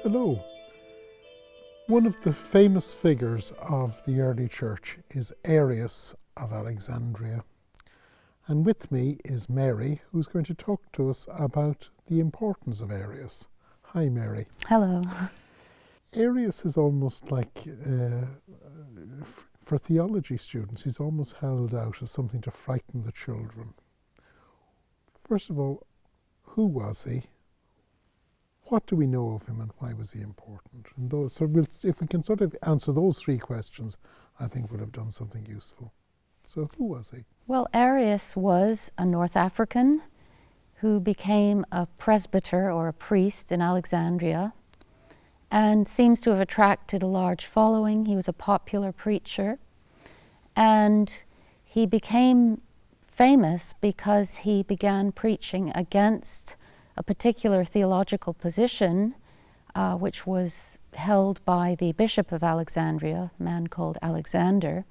Hello. One of the famous figures of the early church is Arius of Alexandria. And with me is Mary, who's going to talk to us about the importance of Arius. Hi, Mary. Hello. Arius is almost like, for theology students, he's almost held out as something to frighten the children. First of all, who was he? What do we know of him and why was he important? And if we can sort of answer those three questions, I think we'll have done something useful. So who was he? Well, Arius was a North African who became a presbyter or a priest in Alexandria and seems to have attracted a large following. He was a popular preacher, and he became famous because he began preaching against a particular theological position which was held by the Bishop of Alexandria, a man called Alexander,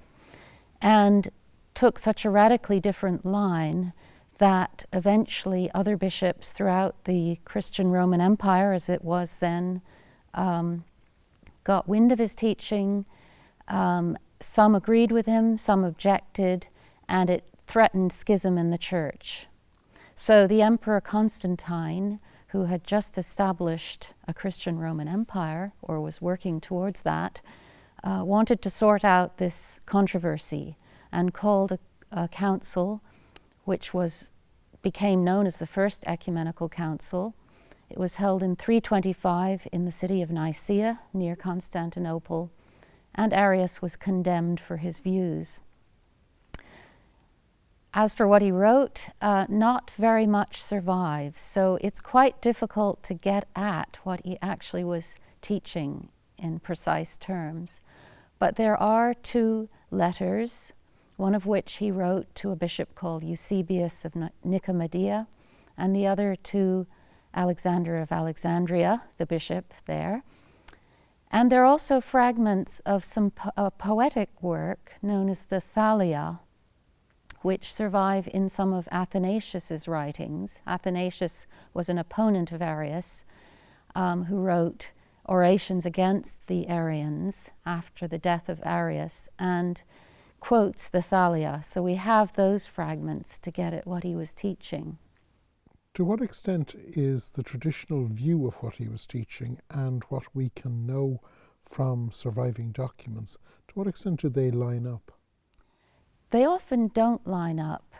and took such a radically different line that eventually other bishops throughout the Christian Roman Empire, as it was then, got wind of his teaching. Some agreed with him, some objected, and it threatened schism in the church. So the Emperor Constantine, who had just established a Christian Roman Empire, or was working towards that, wanted to sort out this controversy and called a council which became known as the First Ecumenical Council. It was held in 325 in the city of Nicaea near Constantinople, and Arius was condemned for his views. As for what he wrote, not very much survives, so it's quite difficult to get at what he actually was teaching in precise terms. But there are two letters, one of which he wrote to a bishop called Eusebius of Nicaea, and the other to Alexander of Alexandria, the bishop there. And there are also fragments of some poetic work known as the Thalia, which survive in some of Athanasius's writings. Athanasius was an opponent of Arius, who wrote orations against the Arians after the death of Arius and quotes the Thalia. So we have those fragments to get at what he was teaching. To what extent is the traditional view of what he was teaching and what we can know from surviving documents, to what extent do they line up? They often don't line up.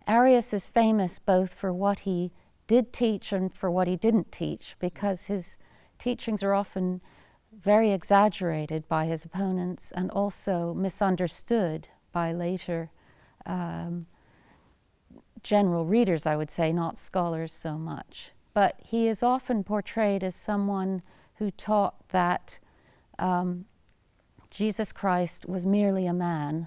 Arius is famous both for what he did teach and for what he didn't teach, because his teachings are often very exaggerated by his opponents and also misunderstood by later general readers, I would say, not scholars so much. But he is often portrayed as someone who taught that Jesus Christ was merely a man,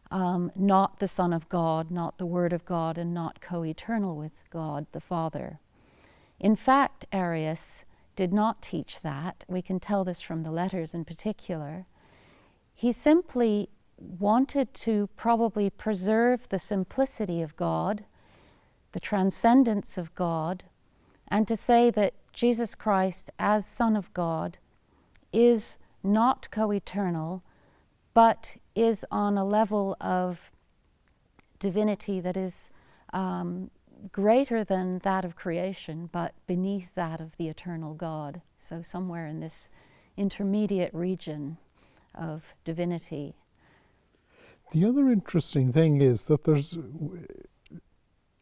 not the Son of God, not the Word of God, and not co-eternal with God the Father. In fact, Arius did not teach that. We can tell this from the letters in particular. He simply wanted to probably preserve the simplicity of God, the transcendence of God, and to say that Jesus Christ, as Son of God, is not co-eternal, but is on a level of divinity that is greater than that of creation, but beneath that of the eternal God. So somewhere in this intermediate region of divinity. The other interesting thing is that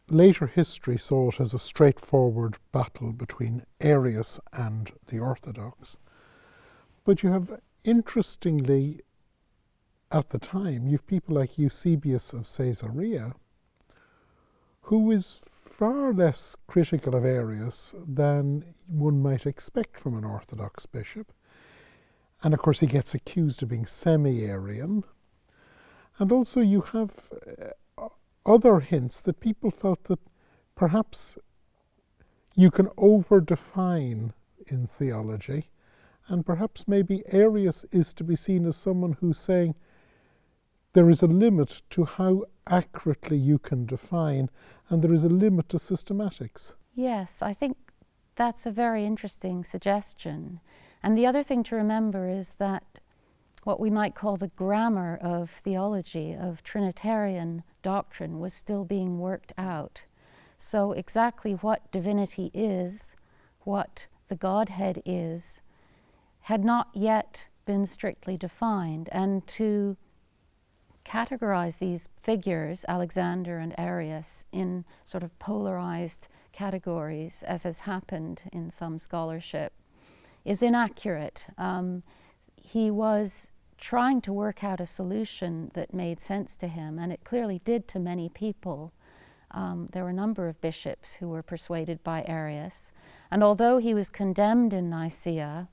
later history saw it as a straightforward battle between Arius and the Orthodox. But you have, interestingly, at the time, you have people like Eusebius of Caesarea, who is far less critical of Arius than one might expect from an Orthodox bishop. And of course he gets accused of being semi-Arian. And also you have other hints that people felt that perhaps you can over-define in theology, and perhaps maybe Arius is to be seen as someone who's saying there is a limit to how accurately you can define, and there is a limit to systematics. Yes, I think That's a very interesting suggestion. And the other thing to remember is that what we might call the grammar of theology, of Trinitarian doctrine, was still being worked out. So exactly what divinity is, what the Godhead is, had not yet been strictly defined. And to categorize these figures, Alexander and Arius, in sort of polarized categories, as has happened in some scholarship, is inaccurate. He was trying to work out a solution that made sense to him, and it clearly did to many people. There were a number of bishops who were persuaded by Arius, and although he was condemned in Nicaea,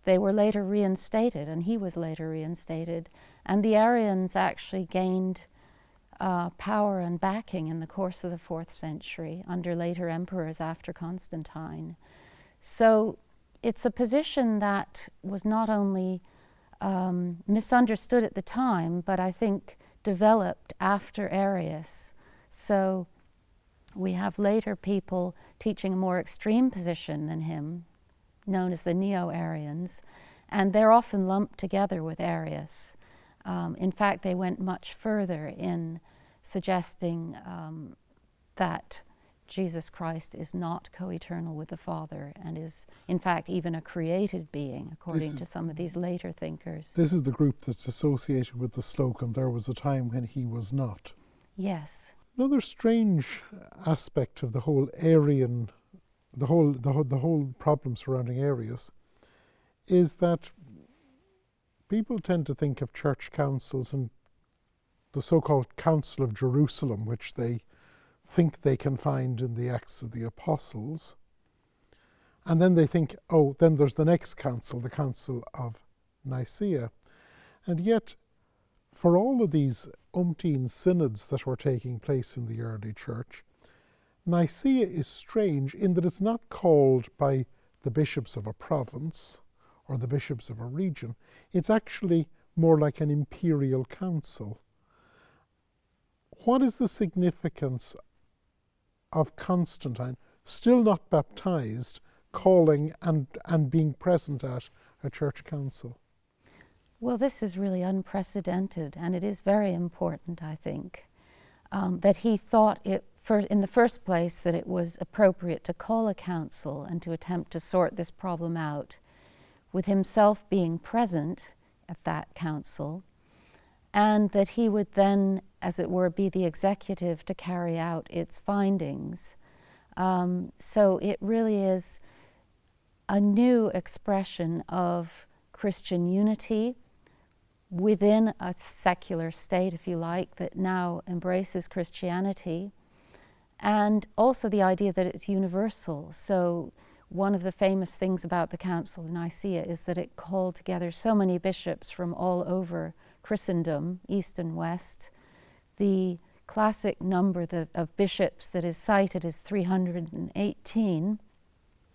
they were later reinstated, and he was later reinstated, and the Arians actually gained power and backing in the course of the 4th century under later emperors after Constantine. So it's a position that was not only misunderstood at the time, but I think developed after Arius. So we have later people teaching a more extreme position than him, known as the Neo-Arians, and they're often lumped together with Arius. In fact, they went much further in suggesting that Jesus Christ is not co-eternal with the Father and is, in fact, even a created being, according to some of these later thinkers. This is the group that's associated with the slogan, "There was a time when he was not." Yes. Another strange aspect of the whole Arian, the whole problem surrounding Arius, is that people tend to think of church councils and the so-called Council of Jerusalem, which they think they can find in the Acts of the Apostles. And then they think, oh, then there's the next council, the Council of Nicaea. And yet, for all of these umpteen synods that were taking place in the early church, Nicaea is strange in that it's not called by the bishops of a province or the bishops of a region. It's actually more like an imperial council. What is the significance of Constantine, still not baptized, calling and being present at a church council? Well, this is really unprecedented, and it is very important, I think, that he thought it, in the first place, that it was appropriate to call a council and to attempt to sort this problem out, with himself being present at that council, and that he would then, as it were, be the executive to carry out its findings. So it really is a new expression of Christian unity within a secular state, if you like, that now embraces Christianity, and also the idea that it's universal. So one of the famous things about the Council of Nicaea is that it called together so many bishops from all over Christendom, East and West. The classic number of bishops that is cited is 318,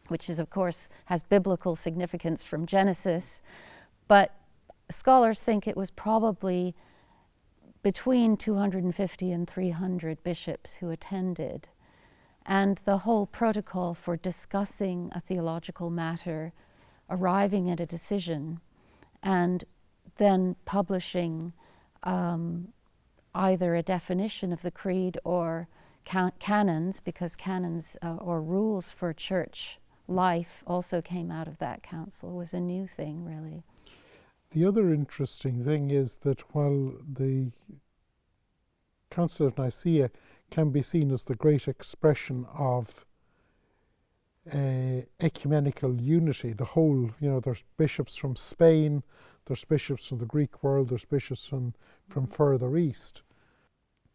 which is, of course, has biblical significance from Genesis, but scholars think it was probably between 250 and 300 bishops who attended. And the whole protocol for discussing a theological matter, arriving at a decision, and then publishing either a definition of the creed or canons, because canons or rules for church life also came out of that council, was a new thing, really. The other interesting thing is that while the Council of Nicaea can be seen as the great expression of ecumenical unity, the whole, there's bishops from Spain, there's bishops from the Greek world, there's bishops from further east.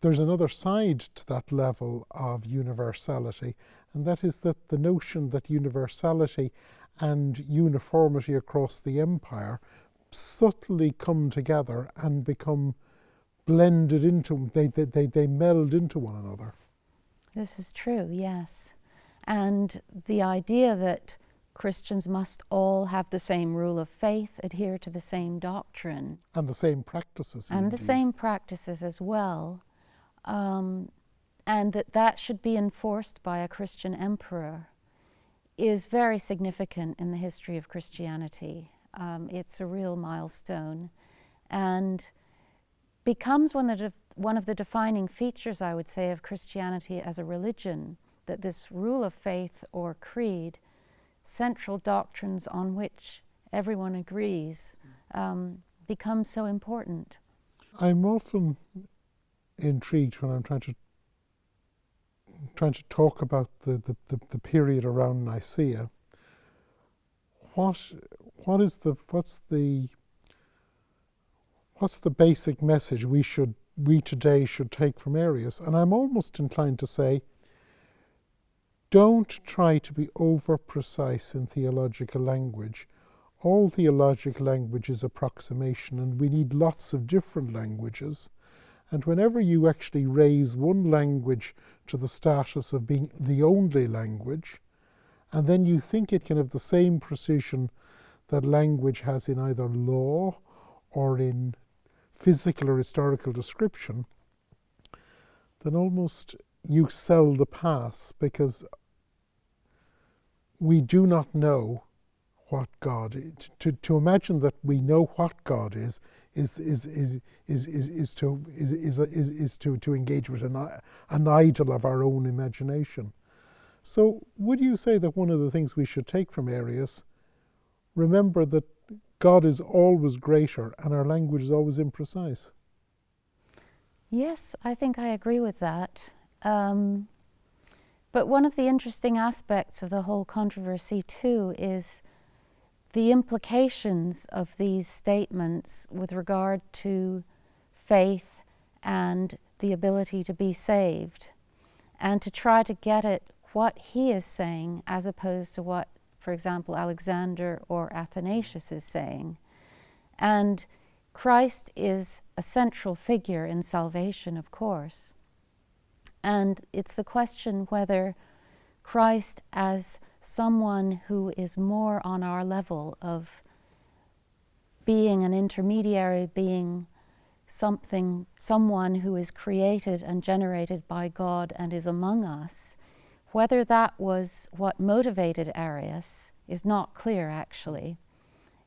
There's another side to that level of universality, and that is that the notion that universality and uniformity across the empire subtly come together and become blended into, they meld into one another. This is true, yes. And the idea that Christians must all have the same rule of faith, adhere to the same doctrine. And the same practices. And indeed. the same practices as well. And that should be enforced by a Christian emperor is very significant in the history of Christianity. It's a real milestone and becomes one of the defining features, I would say, of Christianity as a religion, that this rule of faith or creed, central doctrines on which everyone agrees, becomes so important. I'm often intrigued when I'm trying to talk about the period around Nicaea. What's the basic message we today should take from Arius? And I'm almost inclined to say, don't try to be over precise in theological language. All theological language is approximation, and we need lots of different languages. And whenever you actually raise one language to the status of being the only language, and then you think it can have the same precision that language has in either law or in physical or historical description, then almost you sell the pass, because we do not know what God is. To imagine that we know what God is to engage with an idol of our own imagination. So would you say that one of the things we should take from Arius, remember that God is always greater and our language is always imprecise? Yes, I think I agree with that. But one of the interesting aspects of the whole controversy too is the implications of these statements with regard to faith and the ability to be saved, and to try to get at what he is saying as opposed to what, for example, Alexander or Athanasius is saying. And Christ is a central figure in salvation, of course. And it's the question whether Christ, as someone who is more on our level of being an intermediary, being someone who is created and generated by God and is among us, whether that was what motivated Arius is not clear, actually.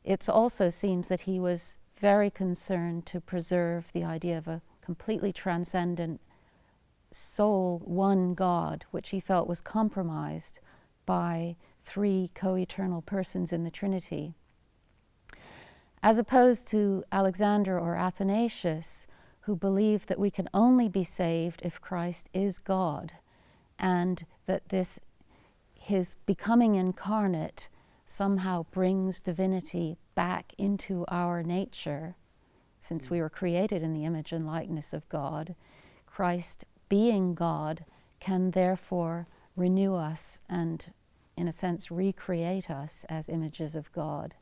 It also seems that he was very concerned to preserve the idea of a completely transcendent sole one God, which he felt was compromised by three co-eternal persons in the Trinity. As opposed to Alexander or Athanasius, who believed that we can only be saved if Christ is God, and that his becoming incarnate somehow brings divinity back into our nature. Since we were created in the image and likeness of God, Christ, being God, can therefore renew us and, in a sense, recreate us as images of God.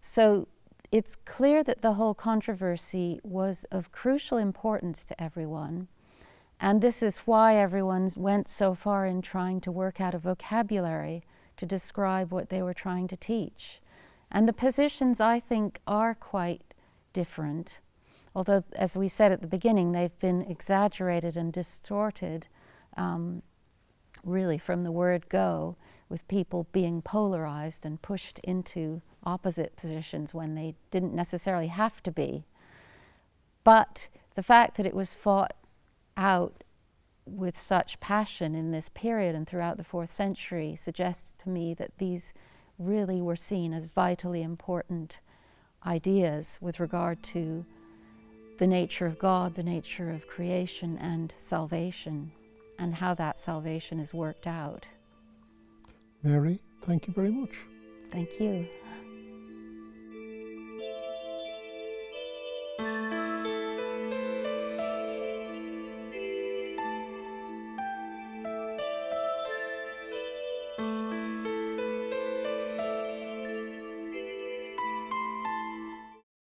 So it's clear that the whole controversy was of crucial importance to everyone. And this is why everyone went so far in trying to work out a vocabulary to describe what they were trying to teach. And the positions, I think, are quite different. Although, as we said at the beginning, they've been exaggerated and distorted, really from the word go, with people being polarized and pushed into opposite positions when they didn't necessarily have to be. But the fact that it was fought out with such passion in this period and throughout the 4th century suggests to me that these really were seen as vitally important ideas with regard to the nature of God, the nature of creation and salvation, and how that salvation is worked out. Mary, thank you very much. Thank you.